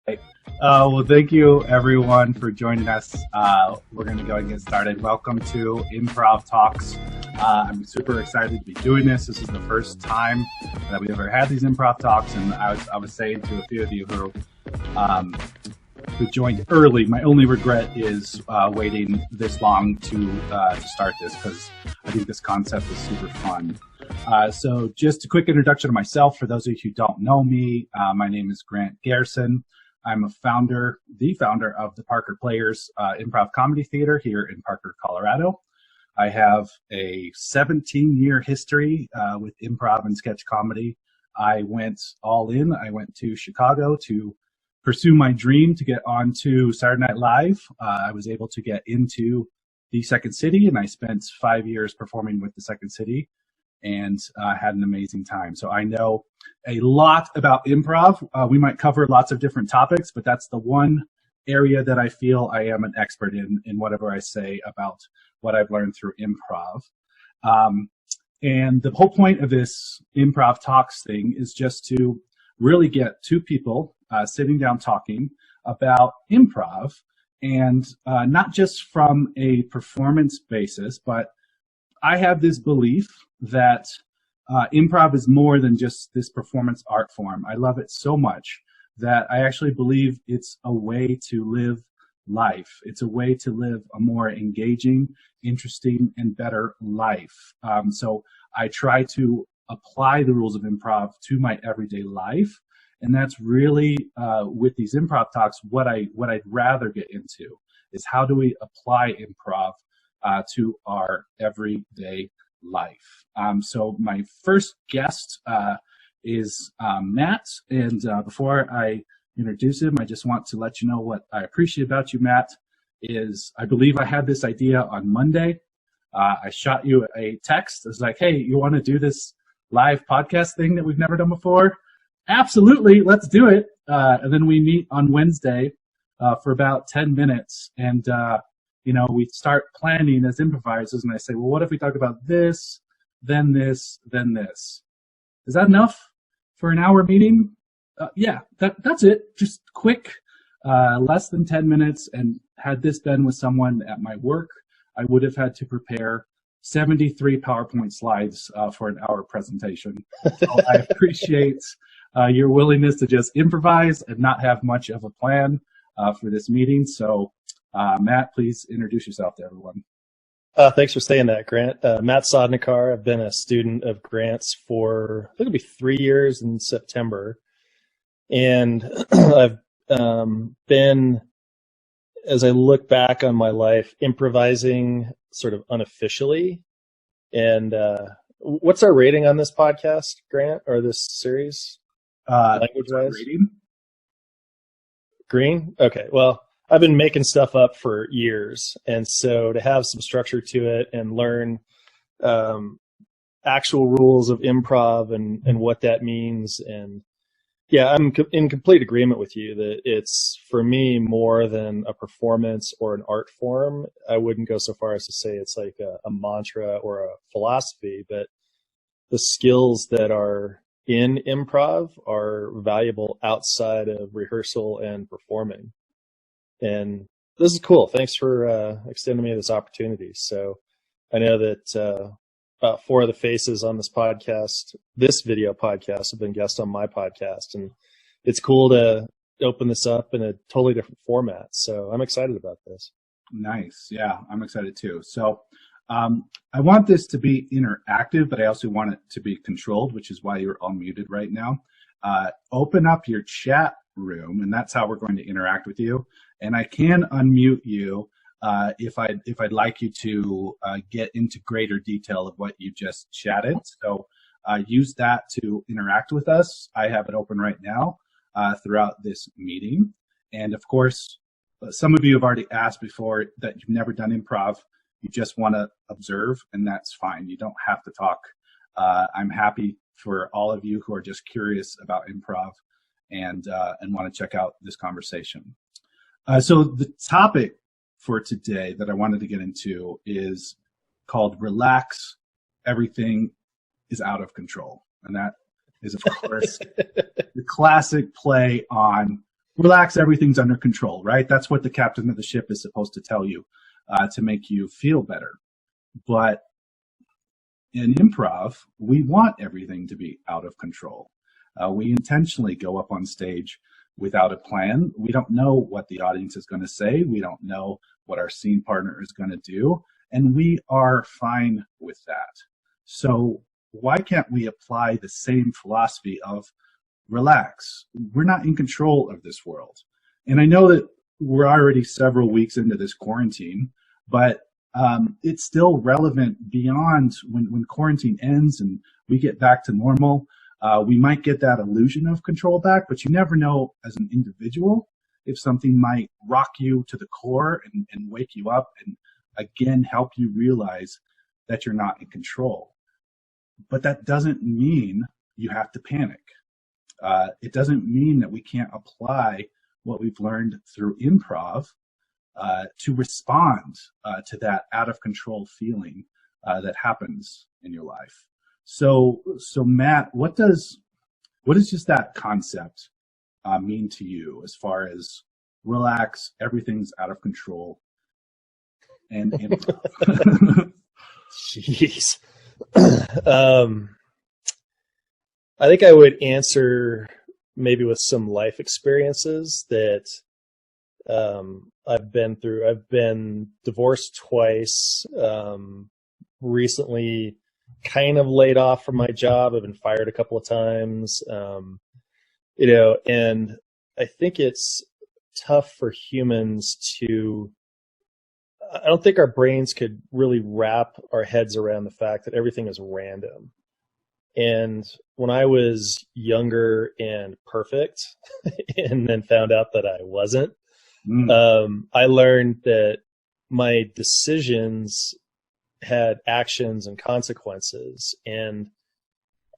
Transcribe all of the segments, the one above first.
Right. Well, thank you everyone for joining us. We're going to go and get started. Welcome to Improv Talks. I'm super excited to be doing this. This is the first time that we ever had these Improv Talks, and I was saying to a few of you who joined early, my only regret is waiting this long to start this, because I think this concept is super fun. So just a quick introduction of myself for those of you who don't know me. My name is Grant Garrison. I'm the founder of the Parker Players Improv Comedy Theater here in Parker, Colorado. I have a 17-year history with improv and sketch comedy. I went all in. I went to Chicago to pursue my dream to get onto Saturday Night Live. I was able to get into the Second City, and I spent 5 years performing with the Second City, and had an amazing time. So I know a lot about improv. We might cover lots of different topics, but that's the one area that I feel I am an expert in whatever I say about what I've learned through improv. And the whole point of this Improv Talks thing is just to really get two people sitting down talking about improv, and not just from a performance basis, but I have this belief that improv is more than just this performance art form. I love it so much that I actually believe it's a way to live life. It's a way to live a more engaging, interesting, and better life. So I try to apply the rules of improv to my everyday life. And that's really, with these improv talks, what I'd rather get into is how do we apply improv to our everyday life. So my first guest is Matt, and before I introduce him, I just want to let you know what I appreciate about you, Matt, is I believe I had this idea on Monday. I shot you a text. I was like, hey, you want to do this live podcast thing that we've never done before? Absolutely, let's do it. And then we meet on Wednesday for about 10 minutes, and we start planning as improvisers, and I say, well, what if we talk about this, then this, then this? Is that enough for an hour meeting? Yeah, that's it. Just quick, less than 10 minutes. And had this been with someone at my work, I would have had to prepare 73 PowerPoint slides for an hour presentation. So I appreciate your willingness to just improvise and not have much of a plan for this meeting. So Matt, please introduce yourself to everyone. Thanks for saying that, Grant. Matt Sodnikar. I've been a student of Grant's for, I think it'll be 3 years in September. And I've been, as I look back on my life, improvising sort of unofficially. And what's our rating on this podcast, Grant, or this series? Language-wise? Rating? Green? Okay, well, I've been making stuff up for years, and so to have some structure to it and learn actual rules of improv and what that means, and yeah, I'm in complete agreement with you that it's, for me, more than a performance or an art form. I wouldn't go so far as to say it's like a mantra or a philosophy, but the skills that are in improv are valuable outside of rehearsal and performing. And this is cool. Thanks for extending me this opportunity. So I know that about 4 of the faces on this podcast, this video podcast, have been guests on my podcast. And it's cool to open this up in a totally different format. So I'm excited about this. Nice. Yeah, I'm excited too. So I want this to be interactive, but I also want it to be controlled, which is why you're all muted right now. Open up your chat room, and that's how we're going to interact with you. And I can unmute you if I'd like you to get into greater detail of what you just chatted. So use that to interact with us. I have it open right now throughout this meeting. And of course, some of you have already asked before that you've never done improv. You just want to observe, and that's fine. You don't have to talk. I'm happy for all of you who are just curious about improv and want to check out this conversation. So the topic for today that I wanted to get into is called Relax, Everything is Out of Control. And that is, of course, the classic play on relax, everything's under control, right? That's what the captain of the ship is supposed to tell you to make you feel better. But in improv, we want everything to be out of control. We intentionally go up on stage without a plan. We don't know what the audience is going to say. We don't know what our scene partner is going to do. And we are fine with that. So why can't we apply the same philosophy of relax? We're not in control of this world. And I know that we're already several weeks into this quarantine, but it's still relevant beyond when quarantine ends and we get back to normal. We might get that illusion of control back, but you never know as an individual if something might rock you to the core and wake you up and again help you realize that you're not in control. But that doesn't mean you have to panic. It doesn't mean that we can't apply what we've learned through improv to respond to that out of control feeling that happens in your life. So Matt, what does just that concept mean to you as far as relax, everything's out of control, and improv? Jeez. I think I would answer maybe with some life experiences that I've been through. I've been divorced twice, recently kind of laid off from my job. I've been fired a couple of times, and I think it's tough for humans to, I don't think our brains could really wrap our heads around the fact that everything is random. And when I was younger and perfect and then found out that I wasn't, I learned that my decisions had actions and consequences. And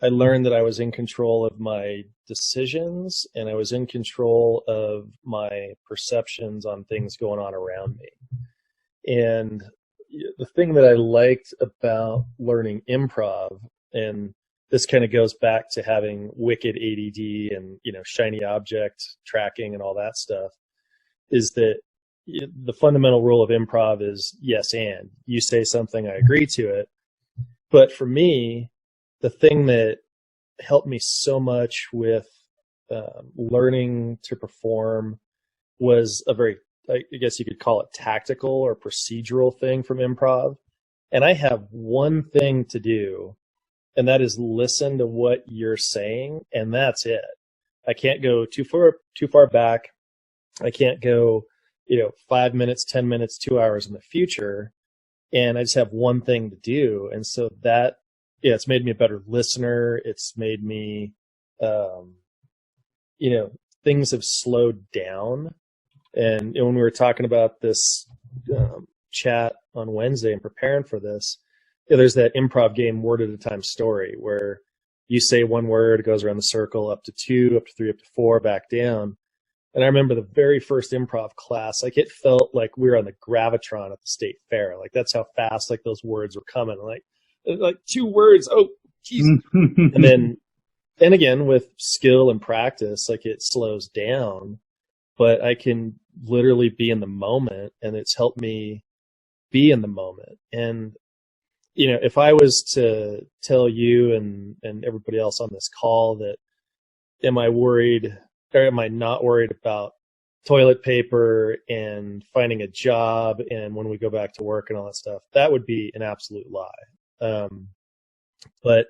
I learned that I was in control of my decisions and I was in control of my perceptions on things going on around me. And the thing that I liked about learning improv, and this kind of goes back to having wicked ADD and, shiny object tracking and all that stuff, is that the fundamental rule of improv is yes, and you say something, I agree to it. But for me, the thing that helped me so much with learning to perform was a very, I guess you could call it tactical or procedural thing from improv. And I have one thing to do, and that is listen to what you're saying, and that's it. I can't go too far back. I can't go, 5 minutes, 10 minutes, 2 hours in the future. And I just have one thing to do. And so that, it's made me a better listener. It's made me, things have slowed down. And when we were talking about this chat on Wednesday and preparing for this, there's that improv game, word at a time story, where you say one word, it goes around the circle, up to 2, up to 3, up to 4, back down. And I remember the very first improv class, it felt like we were on the Gravitron at the state fair. That's how fast those words were coming. Like 2 words. Oh, geez. And again, with skill and practice, it slows down, but I can literally be in the moment, and it's helped me be in the moment. And, if I was to tell you and everybody else on this call that, am I worried or am I not worried about toilet paper and finding a job and when we go back to work and all that stuff, that would be an absolute lie. But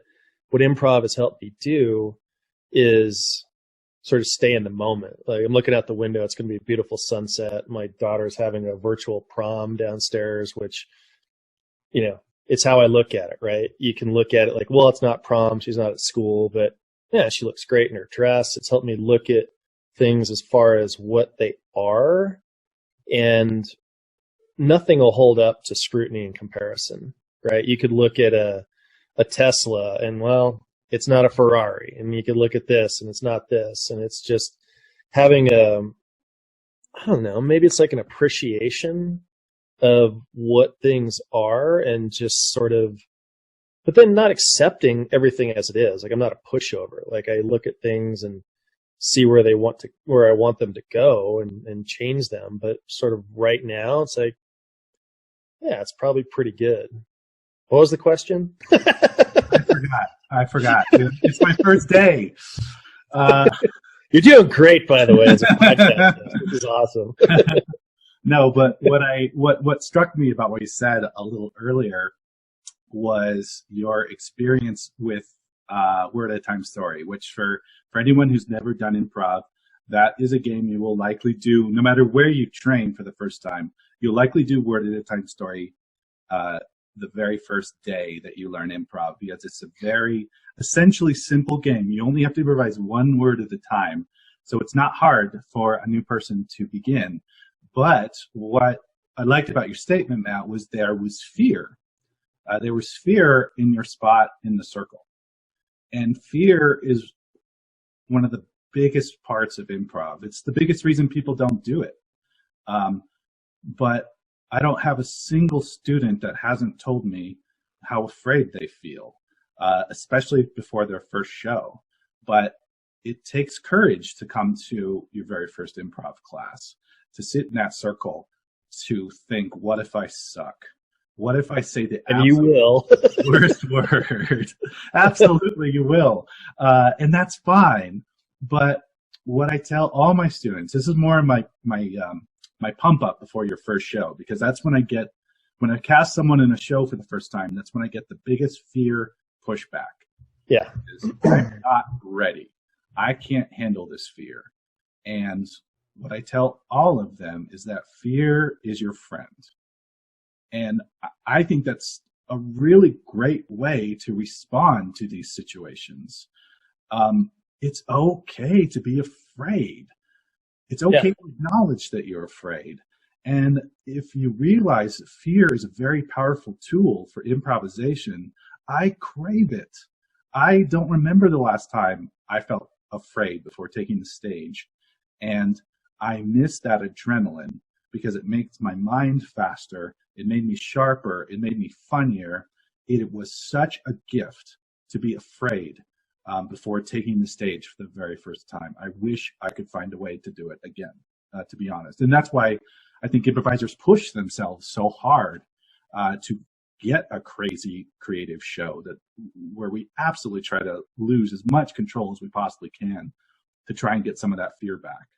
what improv has helped me do is sort of stay in the moment. I'm looking out the window. It's going to be a beautiful sunset. My daughter's having a virtual prom downstairs, which, it's how I look at it, right? You can look at it well, it's not prom. She's not at school, but yeah, she looks great in her dress. It's helped me look at things as far as what they are, and nothing will hold up to scrutiny and comparison, right? You could look at a Tesla and, it's not a Ferrari. And you could look at this and it's not this. And it's just having I don't know, maybe it's an appreciation of what things are, and just sort of, but then not accepting everything as it is. I'm not a pushover. I look at things and see where I want them to go and change them. But sort of right now, it's like, yeah, it's probably pretty good. What was the question? I forgot. It's my first day. You're doing great, by the way, as a podcast. This is awesome. No, but what struck me about what you said a little earlier was your experience with Word at a Time Story, which for anyone who's never done improv, that is a game you will likely do no matter where you train for the first time. You'll likely do Word at a Time Story the very first day that you learn improv, because it's a very essentially simple game. You only have to improvise one word at a time. So it's not hard for a new person to begin. But what I liked about your statement, Matt, was there was fear. There was fear in your spot in the circle. And fear is one of the biggest parts of improv. It's the biggest reason people don't do it. But I don't have a single student that hasn't told me how afraid they feel, especially before their first show. But it takes courage to come to your very first improv class, to sit in that circle, to think, what if I suck? What if I say the and you will worst word? Absolutely, you will. And that's fine. But what I tell all my students, this is more my pump up before your first show, because that's when I cast someone in a show for the first time, that's when I get the biggest fear pushback. Yeah. I'm not ready. I can't handle this fear. And what I tell all of them is that fear is your friend. And I think that's a really great way to respond to these situations. It's okay to be afraid. It's okay to acknowledge that you're afraid. And if you realize that fear is a very powerful tool for improvisation, I crave it. I don't remember the last time I felt afraid before taking the stage. And I miss that adrenaline because it makes my mind faster. It made me sharper. It made me funnier. It was such a gift to be afraid before taking the stage for the very first time. I wish I could find a way to do it again, to be honest. And that's why I think improvisers push themselves so hard to get a crazy creative show where we absolutely try to lose as much control as we possibly can to try and get some of that fear back.